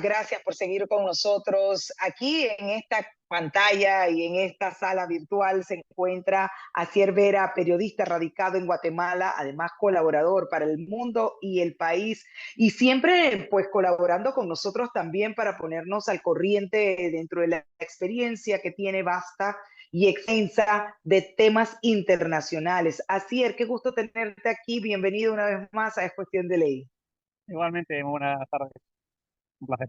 Gracias por seguir con nosotros. Aquí en esta pantalla y en esta sala virtual se encuentra Asier Vera, periodista radicado en Guatemala, además colaborador para El Mundo y El País, y siempre pues colaborando con nosotros también para ponernos al corriente dentro de la experiencia que tiene vasta y extensa de temas internacionales. Asier, qué gusto tenerte aquí. Bienvenido una vez más a Es Cuestión de Ley. Igualmente, muy buenas tardes. Un placer.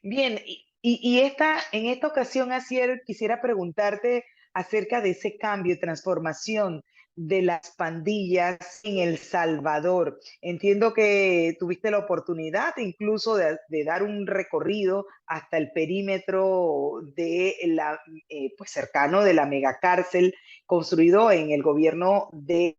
Bien, en esta ocasión, Asier, quisiera preguntarte acerca de ese cambio y transformación de las pandillas en El Salvador. Entiendo que tuviste la oportunidad incluso de dar un recorrido hasta el perímetro de pues cercano de la megacárcel construido en el gobierno de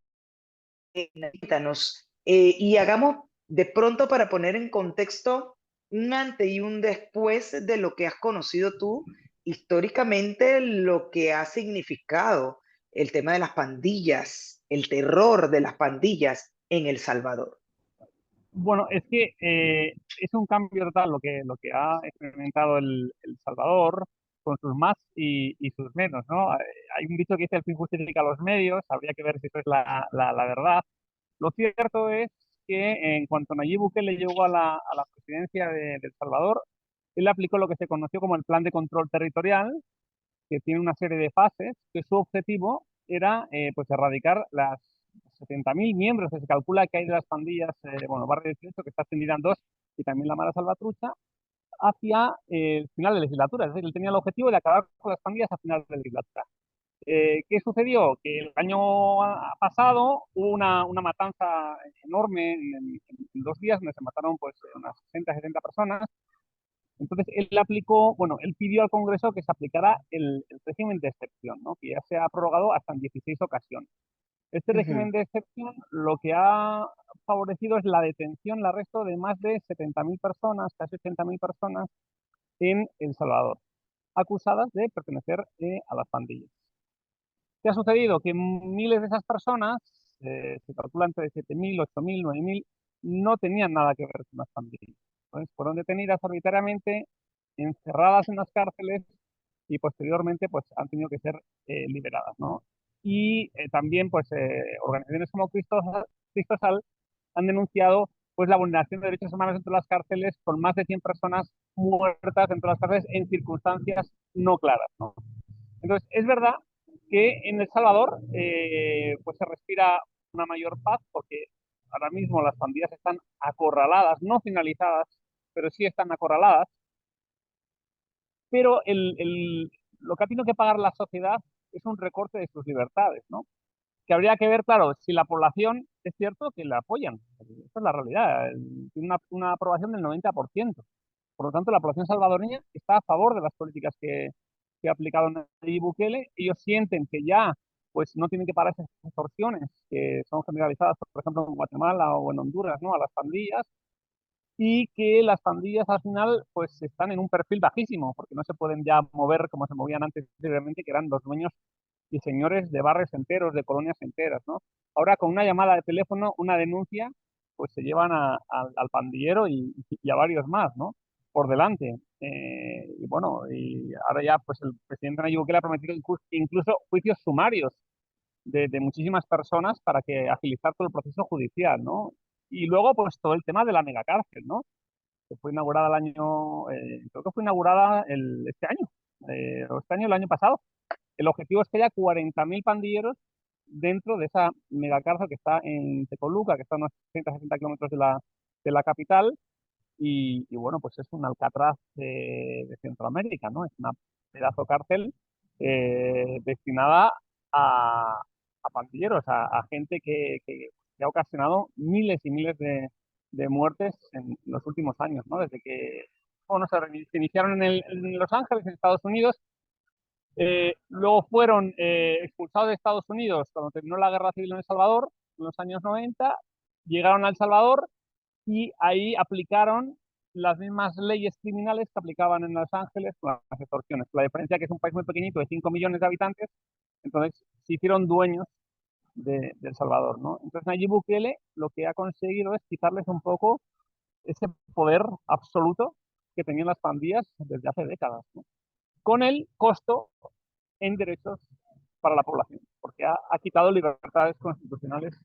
Navítanos. Y hagamos de pronto para poner en contexto un antes y un después de lo que has conocido tú históricamente, lo que ha significado el tema de las pandillas, el terror de las pandillas en El Salvador. Bueno, es que es un cambio total lo que ha experimentado el Salvador con sus más y sus menos, ¿no? Hay un dicho que dice el fin justifica los medios, habría que ver si eso es la verdad. Lo cierto es que en cuanto Nayib Bukele llegó a la presidencia de El Salvador, él aplicó lo que se conoció como el Plan de Control Territorial, que tiene una serie de fases, que su objetivo era pues erradicar las 70.000 miembros que se calcula que hay de las pandillas, bueno, Barrio 18, que está extendida en dos, y también la Mara Salvatrucha, hacia el final de la legislatura. Es decir, él tenía el objetivo de acabar con las pandillas a final de la legislatura. ¿Qué sucedió? Que el año pasado hubo una matanza enorme en 2 días, donde se mataron pues unas 60, 70 personas. Entonces, él aplicó, bueno, él pidió al Congreso que se aplicara el régimen de excepción, ¿no? Que ya se ha prorrogado hasta en 16 ocasiones. Este régimen Ujú. de excepción lo que ha favorecido es la detención, el arresto de más de 70.000 personas, casi 80.000 personas en El Salvador, acusadas de pertenecer a las pandillas. ¿Qué ha sucedido? Que miles de esas personas, se calcula entre 7.000, 8.000, 9.000, no tenían nada que ver con las pandillas. Entonces, fueron detenidas arbitrariamente, encerradas en las cárceles y posteriormente pues, han tenido que ser liberadas, ¿no? Y también pues, organizaciones como Cristosal han denunciado pues, la vulneración de derechos humanos dentro de las cárceles, con más de 100 personas muertas dentro de las cárceles en circunstancias no claras, ¿no? Entonces, es verdad que en El Salvador pues se respira una mayor paz, porque ahora mismo las pandillas están acorraladas, no finalizadas, pero sí están acorraladas. Pero lo que ha tenido que pagar la sociedad es un recorte de sus libertades, ¿no? Que habría que ver, claro, si la población es cierto que la apoyan. Esa es la realidad. Tiene una aprobación del 90%. Por lo tanto, la población salvadoreña está a favor de las políticas que ha aplicado Nayib Bukele. Ellos sienten que ya pues no tienen que pagar esas extorsiones que son generalizadas, por ejemplo, en Guatemala o en Honduras, ¿no? A las pandillas, y que las pandillas al final pues están en un perfil bajísimo, porque no se pueden ya mover como se movían antes, realmente, que eran los dueños y señores de barrios enteros, de colonias enteras, ¿no? Ahora con una llamada de teléfono, una denuncia, pues se llevan al pandillero y a varios más, ¿no? Por delante. Y bueno, y ahora ya pues el presidente Nayib Bukele ha prometido incluso juicios sumarios de muchísimas personas para que agilizar todo el proceso judicial, ¿no? Y luego pues todo el tema de la megacárcel, ¿no? Que fue inaugurada creo que fue inaugurada este año, o este año, el año pasado. El objetivo es que haya 40.000 pandilleros dentro de esa megacárcel que está en Tecoluca, que está a unos 160 kilómetros de la capital, y bueno, pues es un Alcatraz de Centroamérica, ¿no? Es una pedazo cárcel destinada a pandilleros, a gente que ha ocasionado miles y miles de muertes en los últimos años, ¿no? Desde que, bueno, se iniciaron en Los Ángeles, en Estados Unidos. Luego fueron expulsados de Estados Unidos cuando terminó la guerra civil en El Salvador, en los años 90, llegaron a El Salvador y ahí aplicaron las mismas leyes criminales que aplicaban en Los Ángeles con las extorsiones. La diferencia es que es un país muy pequeñito de 5 millones de habitantes, entonces se hicieron dueños de El Salvador, ¿no? Entonces Nayib Bukele lo que ha conseguido es quitarles un poco ese poder absoluto que tenían las pandillas desde hace décadas, ¿no? Con el costo en derechos para la población, porque ha quitado libertades constitucionales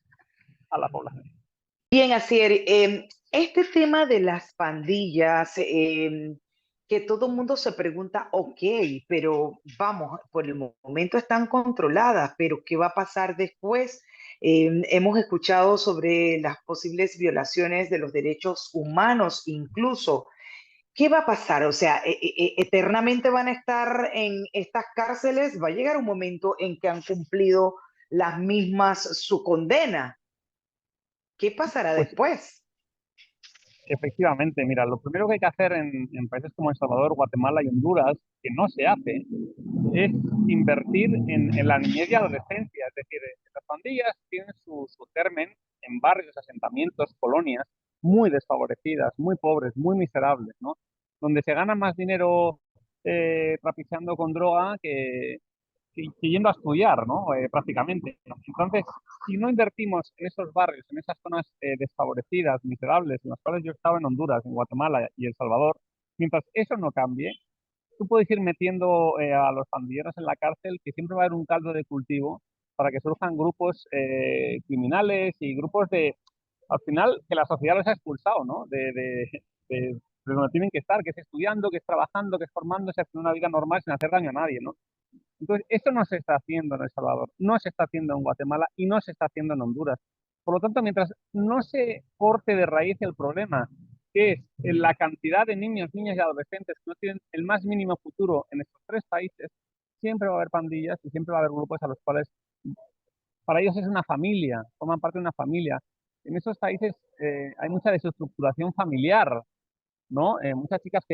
a la población. Bien, Asier, este tema de las pandillas, que todo el mundo se pregunta, ok, pero vamos, por el momento están controladas, pero ¿qué va a pasar después? Hemos escuchado sobre las posibles violaciones de los derechos humanos, incluso. ¿Qué va a pasar? O sea, eternamente van a estar en estas cárceles. Va a llegar un momento en que han cumplido las mismas su condena. ¿Qué pasará Pues después? efectivamente, mira, lo primero que hay que hacer en países como El Salvador, Guatemala y Honduras, que no se hace, es invertir en la niñez y adolescencia. Es decir, las pandillas tienen su germen en barrios, asentamientos, colonias muy desfavorecidas, muy pobres, muy miserables, ¿no? Donde se gana más dinero trapicheando con droga que yendo a estudiar, ¿no? Prácticamente, ¿no? Entonces, si no invertimos en esos barrios, en esas zonas desfavorecidas, miserables, en las cuales yo he estado en Honduras, en Guatemala y El Salvador, mientras eso no cambie, tú puedes ir metiendo a los pandilleros en la cárcel, que siempre va a haber un caldo de cultivo para que surjan grupos criminales y grupos al final, que la sociedad los ha expulsado, ¿no? De donde tienen que estar, que es estudiando, que es trabajando, que es formándose, haciendo una vida normal sin hacer daño a nadie, ¿no? Entonces, esto no se está haciendo en El Salvador, no se está haciendo en Guatemala y no se está haciendo en Honduras. Por lo tanto, mientras no se corte de raíz el problema, que es la cantidad de niños, niñas y adolescentes que no tienen el más mínimo futuro en estos tres países, siempre va a haber pandillas y siempre va a haber grupos a los cuales para ellos es una familia, forman parte de una familia. En esos países hay mucha desestructuración familiar, ¿no? Muchas chicas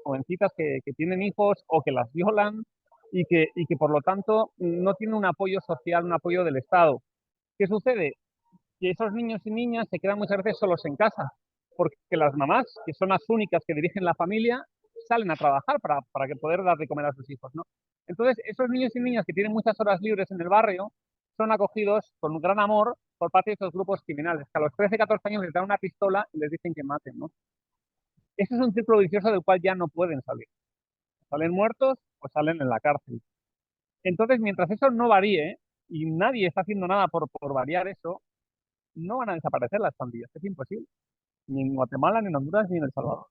jovencitas que tienen hijos o que las violan y que por lo tanto no tienen un apoyo social, un apoyo del Estado. ¿Qué sucede? Que esos niños y niñas se quedan muchas veces solos en casa, porque las mamás, que son las únicas que dirigen la familia, salen a trabajar para que poder dar de comer a sus hijos, ¿no? Entonces, esos niños y niñas que tienen muchas horas libres en el barrio son acogidos con un gran amor por parte de estos grupos criminales, que a los 13, 14 años les dan una pistola y les dicen que maten, ¿no? Ese es un círculo vicioso del cual ya no pueden salir. Salen muertos o salen en la cárcel. Entonces, mientras eso no varíe, y nadie está haciendo nada por variar eso, no van a desaparecer las pandillas. Es imposible. Ni en Guatemala, ni en Honduras, ni en El Salvador.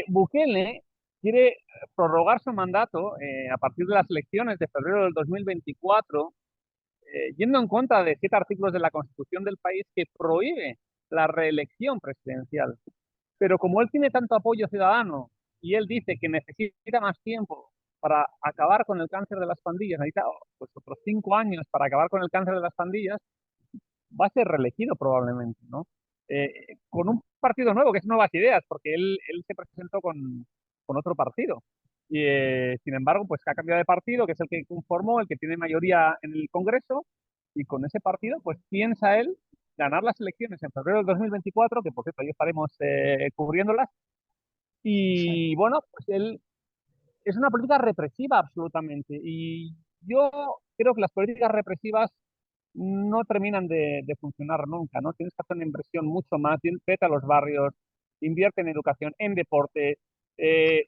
Bukele quiere prorrogar su mandato a partir de las elecciones de febrero del 2024, yendo en contra de 7 artículos de la Constitución del país que prohíbe la reelección presidencial. Pero como él tiene tanto apoyo ciudadano y él dice que necesita más tiempo para acabar con el cáncer de las pandillas, necesita pues, otros 5 años para acabar con el cáncer de las pandillas, va a ser reelegido probablemente, ¿no? Con un partido nuevo, que es Nuevas Ideas, porque él se presentó con otro partido. Y, sin embargo, pues ha cambiado de partido, que es el que conformó, el que tiene mayoría en el Congreso, y con ese partido, pues piensa él ganar las elecciones en febrero del 2024, que por cierto, ahí estaremos cubriéndolas, Sí. y bueno, pues él es una política represiva absolutamente. Y yo creo que las políticas represivas no terminan de funcionar nunca, ¿no? Tienes que hacer una inversión mucho más, vete a los barrios, invierte en educación, en deporte,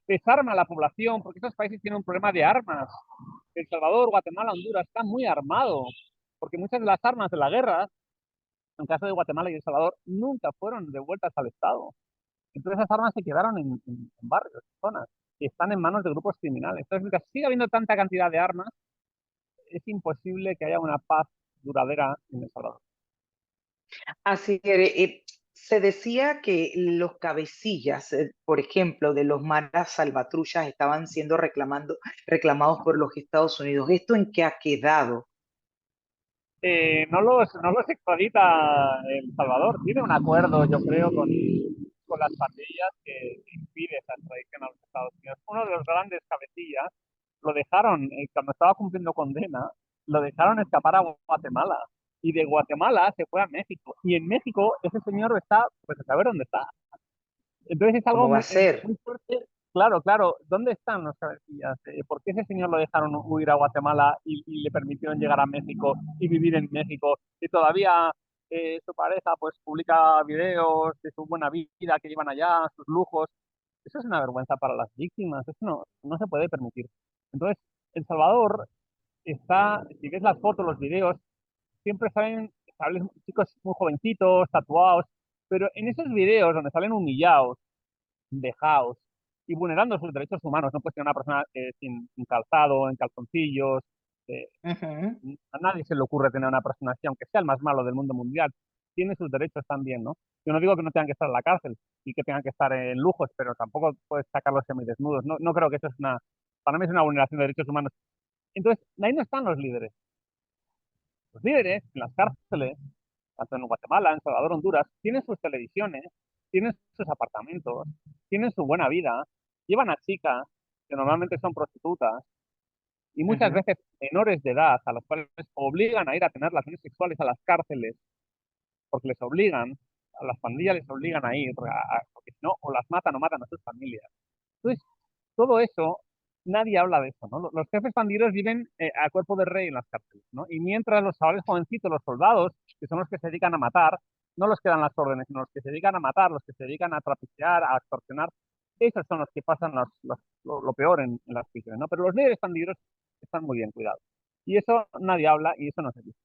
desarma a la población, porque esos países tienen un problema de armas. El Salvador, Guatemala, Honduras está muy armado, porque muchas de las armas de la guerra, en el caso de Guatemala y El Salvador, nunca fueron devueltas al Estado. Entonces esas armas se quedaron en barrios, en zonas, y están en manos de grupos criminales. Entonces, mientras siga habiendo tanta cantidad de armas, es imposible que haya una paz duradera en El Salvador. Así que se decía que los cabecillas, por ejemplo, de los maras salvatrullas estaban siendo reclamados por los Estados Unidos. ¿Esto en qué ha quedado? No los extradita El Salvador. Tiene un acuerdo, yo creo, con las pandillas que impide esa extradición a los Estados Unidos. Uno de los grandes cabecillas lo dejaron, cuando estaba cumpliendo condena, lo dejaron escapar a Guatemala. Y de Guatemala se fue a México. Y en México ese señor está, pues a saber dónde está. Entonces es algo ¿Cómo va a muy, ser? muy fuerte. Claro, claro. ¿Dónde están los cabecillas? ¿Por qué ese señor lo dejaron huir a Guatemala y le permitieron llegar a México y vivir en México? Y todavía su pareja pues publica videos de su buena vida que llevan allá, sus lujos. eso es una vergüenza para las víctimas, eso no se puede permitir. Entonces, El Salvador está, si ves las fotos, los videos, siempre salen chicos muy jovencitos, tatuados, pero en esos videos donde salen humillados, vejados y vulnerando sus derechos humanos, no puede ser una persona sin calzado, en calzoncillos, eh, Ujú. a nadie se le ocurre tener una persona así, aunque sea el más malo del mundo mundial, tiene sus derechos también, ¿no? Yo no digo que no tengan que estar en la cárcel y que tengan que estar en lujos, pero tampoco puedes sacarlos semidesnudos, no creo que eso es para mí es una vulneración de derechos humanos. Entonces, ahí no están los líderes. Los líderes en las cárceles, tanto en Guatemala, en Salvador, Honduras, tienen sus televisiones, tienen sus apartamentos, tienen su buena vida, llevan a chicas que normalmente son prostitutas y muchas Ujú. veces menores de edad a las cuales obligan a ir a tener relaciones sexuales a las cárceles porque les obligan, a las pandillas les obligan a ir, porque si no, o las matan o matan a sus familias. Entonces, todo eso, nadie habla de eso, ¿no? Los jefes pandilleros viven a cuerpo de rey en las cárceles, ¿no? Y mientras los chavales jovencitos, los soldados, que son los que se dedican a matar, no los que dan las órdenes, sino los que se dedican a matar, los que se dedican a trapichear, a extorsionar, esos son los que pasan lo peor en las prisiones, ¿no? Pero los líderes pandilleros están muy bien cuidados. Y eso nadie habla y eso no se dice.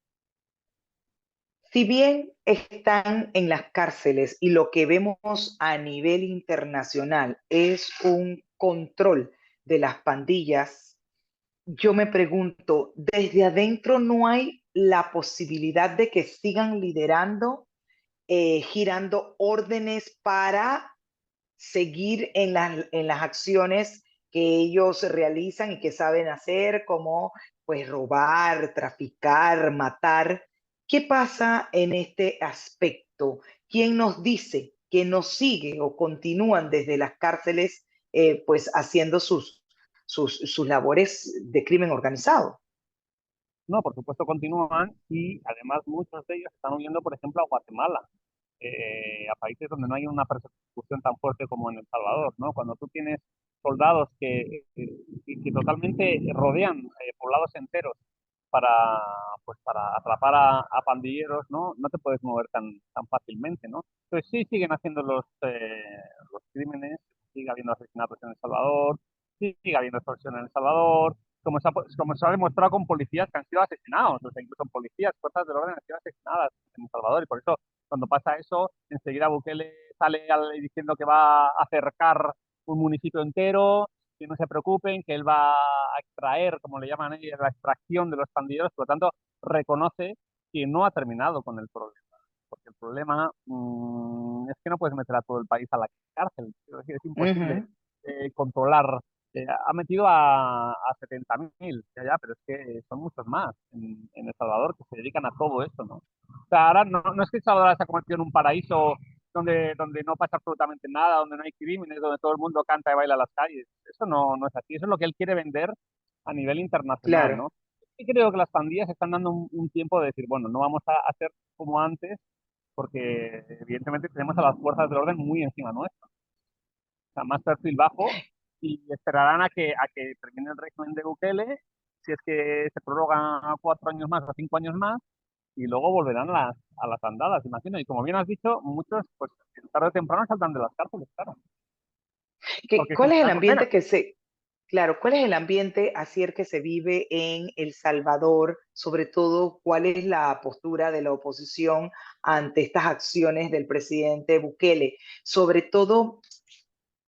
Si bien están en las cárceles y lo que vemos a nivel internacional es un control de las pandillas, yo me pregunto, ¿desde adentro no hay la posibilidad de que sigan liderando, girando órdenes para seguir en las acciones que ellos realizan y que saben hacer, como pues robar, traficar, matar? ¿Qué pasa en este aspecto? ¿Quién nos dice que no sigue o continúan desde las cárceles pues haciendo sus labores de crimen organizado? No, por supuesto continúan y además muchos de ellos están huyendo, por ejemplo, a Guatemala, a países donde no hay una persecución tan fuerte como en El Salvador, ¿no? Cuando tú tienes soldados que totalmente rodean poblados enteros para, pues para atrapar a pandilleros, ¿no? No te puedes mover tan fácilmente, ¿no? Entonces sí siguen haciendo los crímenes, sigue habiendo asesinatos en El Salvador, sigue habiendo extorsión en El Salvador, como se ha demostrado con policías que han sido asesinados, o sea, incluso policías, fuerzas del orden han sido asesinadas en El Salvador, y por eso cuando pasa eso, enseguida Bukele sale diciendo que va a acercar un municipio entero, que no se preocupen, que él va a extraer, como le llaman ellos, la extracción de los pandilleros, por lo tanto, reconoce que no ha terminado con el problema. Porque el problema es que no puedes meter a todo el país a la cárcel. Es decir, es imposible Ujú. controlar. Ha metido a 70.000, ya, pero es que son muchos más en El Salvador que se dedican a todo esto, ¿no? O sea, ahora no es que El Salvador se ha convertido en un paraíso donde no pasa absolutamente nada, donde no hay crímenes, donde todo el mundo canta y baila en las calles. Eso no es así. Eso es lo que él quiere vender a nivel internacional, Claro. ¿no? Y creo que las pandillas están dando un tiempo de decir, bueno, no vamos a hacer como antes, porque evidentemente tenemos a las fuerzas del orden muy encima nuestro. O sea, más perfil bajo y esperarán a que termine el régimen de Bukele, si es que se prorroga 4 años más o 5 años más, y luego volverán a las andadas, imagino. Y como bien has dicho, muchos, pues tarde o temprano saltan de las cárceles, claro, porque ¿Cuál es el cumplirán condena. ambiente claro, cuál es el ambiente así el que se vive en El Salvador? Sobre todo, ¿cuál es la postura de la oposición ante estas acciones del presidente Bukele? Sobre todo,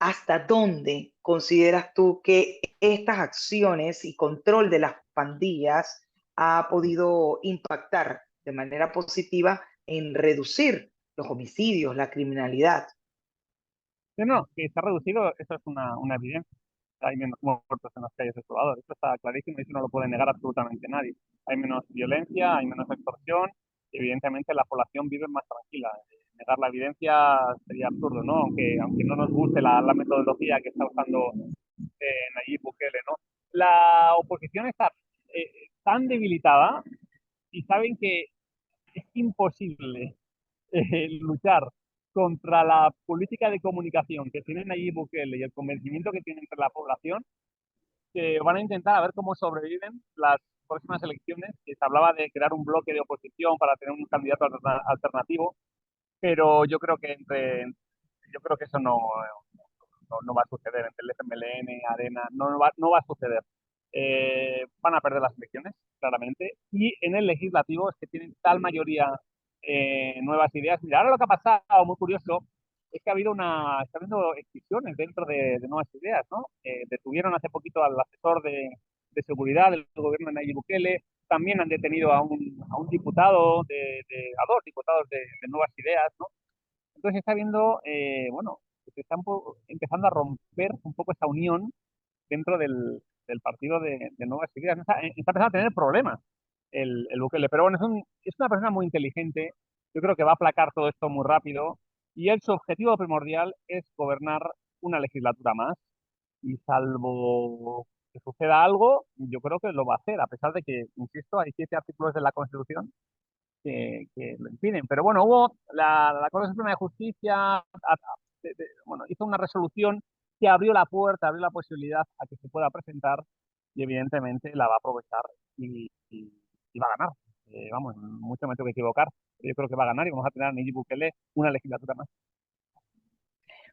¿hasta dónde consideras tú que estas acciones y control de las pandillas ha podido impactar de manera positiva en reducir los homicidios, la criminalidad? No, que está reducido, eso es una evidencia. Hay menos muertos en las calles de Salvador. Esto está clarísimo y eso no lo puede negar absolutamente nadie. Hay menos violencia, hay menos extorsión y evidentemente la población vive más tranquila. Negar la evidencia sería absurdo, ¿no? Aunque no nos guste la metodología que está usando Nayib Bukele, ¿no? La oposición está tan debilitada y saben que es imposible luchar contra la política de comunicación que tiene Nayib Bukele y el convencimiento que tiene entre la población, que van a intentar a ver cómo sobreviven las próximas elecciones, que se hablaba de crear un bloque de oposición para tener un candidato alternativo, pero yo creo que eso no va a suceder entre el FMLN, Arena, no va a suceder. Van a perder las elecciones, claramente, y en el legislativo es que tienen tal mayoría nuevas ideas. Mira, ahora lo que ha pasado, muy curioso, es que está habiendo excisiones dentro de nuevas ideas, ¿no? Detuvieron hace poquito al asesor de seguridad del gobierno de Nayib Bukele, también han detenido a un diputado, a dos diputados de nuevas ideas, ¿no? Entonces está viendo, bueno, que se está empezando a romper un poco esa unión dentro del partido de nuevas ideas. Está empezando a tener problemas el Bukele, pero bueno, es una persona muy inteligente, yo creo que va a aplacar todo esto muy rápido y su objetivo primordial es gobernar una legislatura más y salvo que suceda algo, yo creo que lo va a hacer, a pesar de que, insisto, hay 7 artículos de la Constitución que lo impiden. Pero bueno, hubo la Corte Suprema de Justicia, bueno, hizo una resolución que abrió la puerta, abrió la posibilidad a que se pueda presentar y evidentemente la va a aprovechar y va a ganar. Vamos, mucho me tengo que equivocar, pero yo creo que va a ganar y vamos a tener a Nayib Bukele una legislatura más.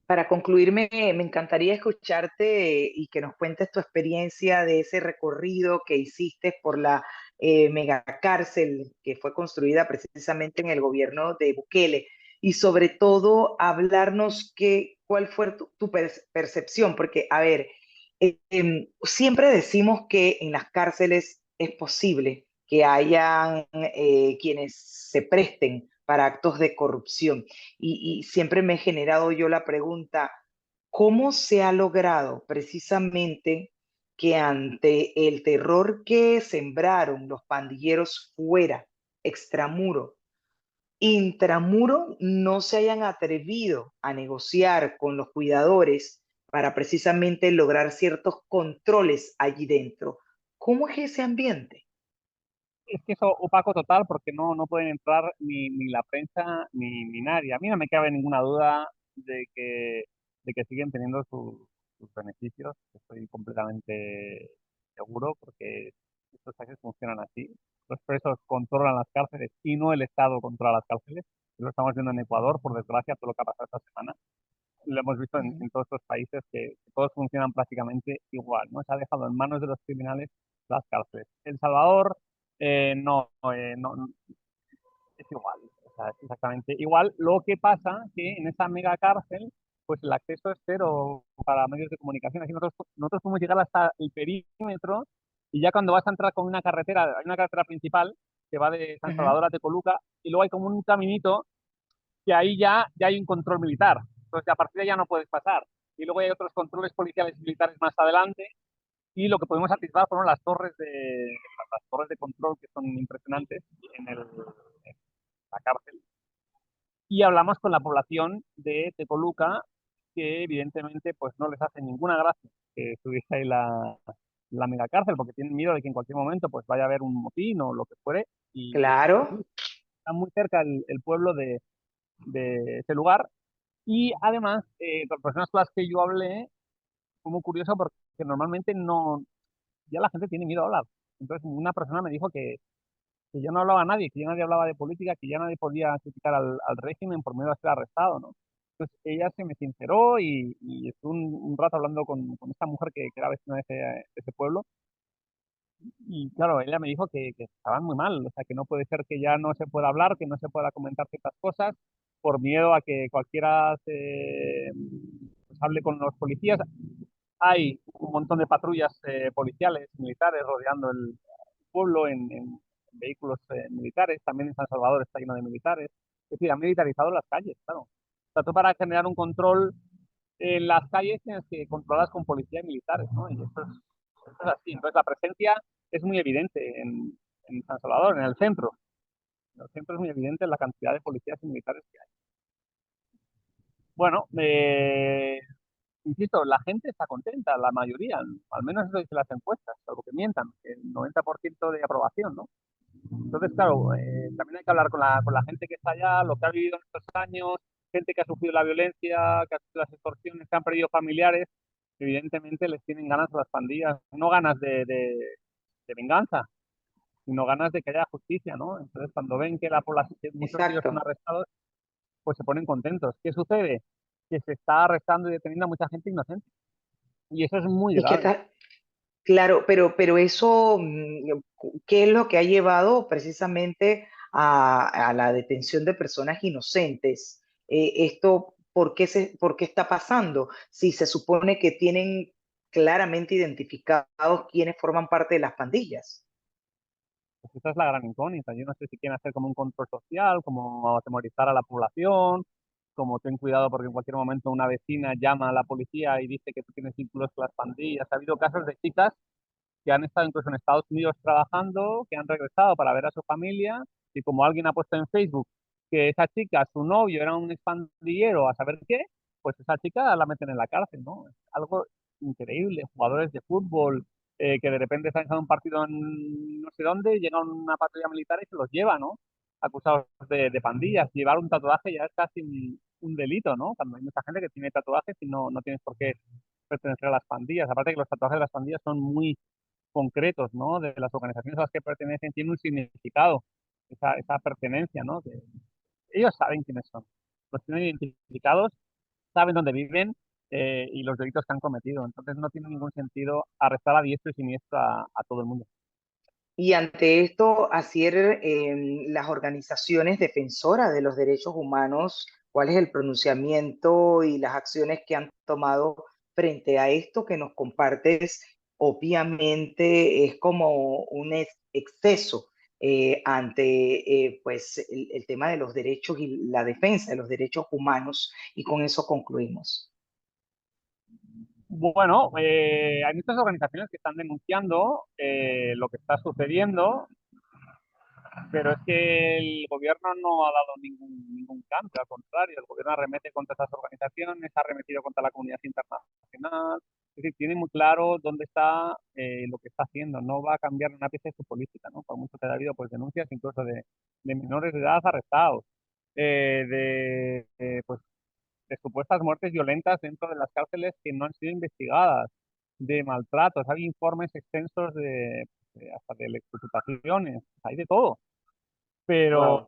Para concluir, me encantaría escucharte y que nos cuentes tu experiencia de ese recorrido que hiciste por la megacárcel que fue construida precisamente en el gobierno de Bukele y sobre todo hablarnos cuál fue tu percepción, porque, a ver, siempre decimos que en las cárceles es posible que hayan quienes se presten para actos de corrupción y siempre me he generado yo la pregunta, ¿cómo se ha logrado precisamente que ante el terror que sembraron los pandilleros fuera, extramuro, intramuro, no se hayan atrevido a negociar con los cuidadores para precisamente lograr ciertos controles allí dentro? ¿Cómo es ese ambiente? Es que eso opaco total porque no pueden entrar ni la prensa ni nadie. A mí no me cabe ninguna duda de que siguen teniendo sus beneficios. Estoy completamente seguro porque estos países funcionan así. Los presos controlan las cárceles y no el Estado controla las cárceles. Lo estamos viendo en Ecuador, por desgracia, todo lo que ha pasado esta semana. Lo hemos visto en todos estos países que todos funcionan prácticamente igual, ¿no? Se ha dejado en manos de los criminales las cárceles. El Salvador no, es igual, o sea, es exactamente igual. Lo que pasa que en esa mega cárcel, pues el acceso es cero para medios de comunicación. Así nosotros podemos llegar hasta el perímetro y ya cuando vas a entrar con una carretera, hay una carretera principal que va de San Ujú. Salvador a Tecoluca y luego hay como un caminito que ahí ya hay un control militar. Entonces, a partir de ahí ya no puedes pasar. Y luego hay otros controles policiales y militares más adelante. Y lo que podemos atisbar fueron las torres de control que son impresionantes en la cárcel. Y hablamos con la población de Tecoluca, que evidentemente pues no les hace ninguna gracia que estuviese ahí la megacárcel, porque tienen miedo de que en cualquier momento pues vaya a haber un motín o lo que fuere. Y Claro, está muy cerca el pueblo de ese lugar. Y además, con personas con las que yo hablé, fue muy curioso porque normalmente no, ya la gente tiene miedo a hablar. Entonces, una persona me dijo que ya no hablaba a nadie, que ya nadie hablaba de política, que ya nadie podía criticar al régimen por miedo a ser arrestado, ¿no? Entonces, ella se me sinceró y estuve un rato hablando con esta mujer que era vecina de ese pueblo. Y claro, ella me dijo que estaban muy mal, o sea, que no puede ser que ya no se pueda hablar, que no se pueda comentar ciertas cosas por miedo a que cualquiera pues, hable con los policías. Hay un montón de patrullas policiales, militares rodeando el pueblo en vehículos militares. También en San Salvador está lleno de militares. Es decir, han militarizado las calles, claro. O sea, tú para generar un control en las calles tienes que controlarlas con policía y militares, ¿no? Y esto es así. Entonces la presencia es muy evidente en San Salvador, en el centro. En el centro es muy evidente la cantidad de policías y militares que hay. Bueno, insisto, la gente está contenta, la mayoría, al menos eso dice las encuestas, salvo que mientan, el 90% de aprobación, ¿no? Entonces, claro, también hay que hablar con la gente que está allá, lo que ha vivido en estos años, gente que ha sufrido la violencia, que ha sufrido las extorsiones, que han perdido familiares, evidentemente les tienen ganas a las pandillas, no ganas de venganza, sino ganas de que haya justicia, ¿no? Entonces, cuando ven que la población, que muchos de ellos son exacto. arrestados, pues se ponen contentos. ¿Qué sucede? que se está arrestando y deteniendo a mucha gente inocente. Y eso es muy ¿Y qué grave. tal? Claro, pero eso, ¿qué es lo que ha llevado precisamente a la detención de personas inocentes? Esto, ¿por qué está pasando? Si se supone que tienen claramente identificados quiénes forman parte de las pandillas. Pues esa es la gran incógnita. Yo no sé si quieren hacer como un control social, como atemorizar a la población, como ten cuidado porque en cualquier momento una vecina llama a la policía y dice que tú tienes vínculos con las pandillas. Ha habido casos de chicas que han estado incluso en Estados Unidos trabajando, que han regresado para ver a su familia, y como alguien ha puesto en Facebook que esa chica, su novio, era un expandillero, a saber qué, pues esa chica la meten en la cárcel, ¿no? Es algo increíble. Jugadores de fútbol que de repente están en un partido en no sé dónde, llega una patrulla militar y se los lleva, ¿no? Acusados de pandillas. Llevar un tatuaje ya es casi un delito, ¿no? Cuando hay mucha gente que tiene tatuajes y no tienes por qué pertenecer a las pandillas. Aparte que los tatuajes de las pandillas son muy concretos, ¿no? De las organizaciones a las que pertenecen, tiene un significado, esa pertenencia, ¿no? Que ellos saben quiénes son, los tienen identificados, saben dónde viven y los delitos que han cometido. Entonces no tiene ningún sentido arrestar a diestro y siniestro a todo el mundo. Y ante esto, hacer las organizaciones defensoras de los derechos humanos, ¿cuál es el pronunciamiento y las acciones que han tomado frente a esto que nos compartes? Obviamente es como un exceso ante pues el tema de los derechos y la defensa de los derechos humanos, y con eso concluimos. Bueno, hay muchas organizaciones que están denunciando lo que está sucediendo. Pero es que el gobierno no ha dado ningún cambio, al contrario, el gobierno arremete contra esas organizaciones, ha arremetido contra la comunidad internacional, es decir, tiene muy claro dónde está lo que está haciendo, no va a cambiar una pieza de su política, ¿no? Por mucho que haya habido pues, denuncias incluso de menores de edad arrestados, pues, de supuestas muertes violentas dentro de las cárceles que no han sido investigadas, de maltratos, hay informes extensos hasta de electrocutaciones, hay de todo. Pero, Wow.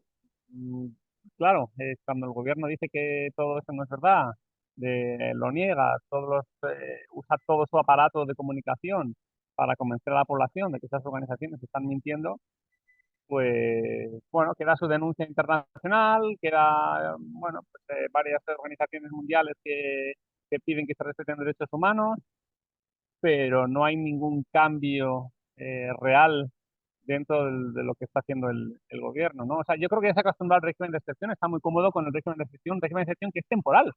mm, claro, cuando el gobierno dice que todo eso no es verdad, lo niega, usa todo su aparato de comunicación para convencer a la población de que esas organizaciones están mintiendo, pues, bueno, queda su denuncia internacional, queda, bueno, pues, varias organizaciones mundiales que piden que se respeten derechos humanos, pero no hay ningún cambio real dentro de lo que está haciendo el gobierno, ¿no? O sea, yo creo que ya se ha acostumbrado al régimen de excepción, está muy cómodo con el régimen de excepción que es temporal.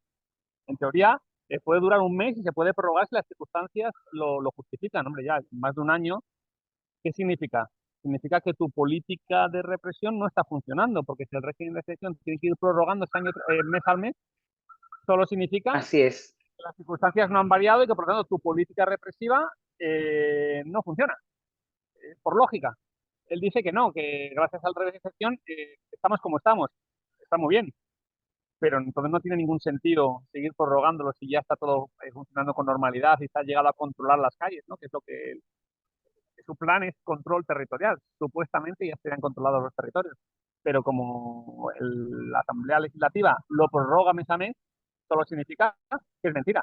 En teoría, puede durar un mes y se puede prorrogar si las circunstancias lo justifican. Hombre, ya más de un año, ¿qué significa? Significa que tu política de represión no está funcionando, porque si el régimen de excepción tiene que ir prorrogando este año, mes al mes, solo significa Así es. que las circunstancias no han variado y que, por lo tanto, tu política represiva no funciona, por lógica. Él dice que no, que gracias al régimen de excepción estamos como estamos. Está muy bien, pero entonces no tiene ningún sentido seguir prorrogándolo si ya está todo funcionando con normalidad y se ha llegado a controlar las calles, ¿no? Que es lo que su plan es control territorial. Supuestamente ya estarían controlados los territorios, pero como la Asamblea Legislativa lo prorroga mes a mes, solo significa que es mentira,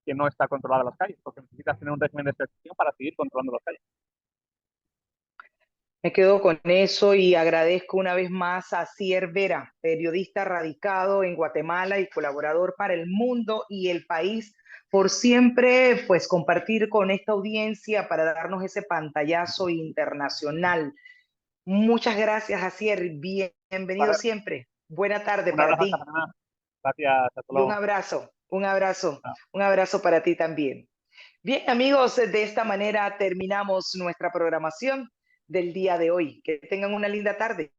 que no está controlada las calles, porque necesitas tener un régimen de excepción para seguir controlando las calles. Me quedo con eso y agradezco una vez más a Cier Vera, periodista radicado en Guatemala y colaborador para El Mundo y El País, por siempre pues compartir con esta audiencia para darnos ese pantallazo internacional. Muchas gracias, Asier. Bienvenido siempre. Buena tarde Un para abrazo hasta ti mañana. Gracias, hasta y luego. un abrazo para ti también. Bien, amigos, de esta manera terminamos nuestra programación del día de hoy. Que tengan una linda tarde.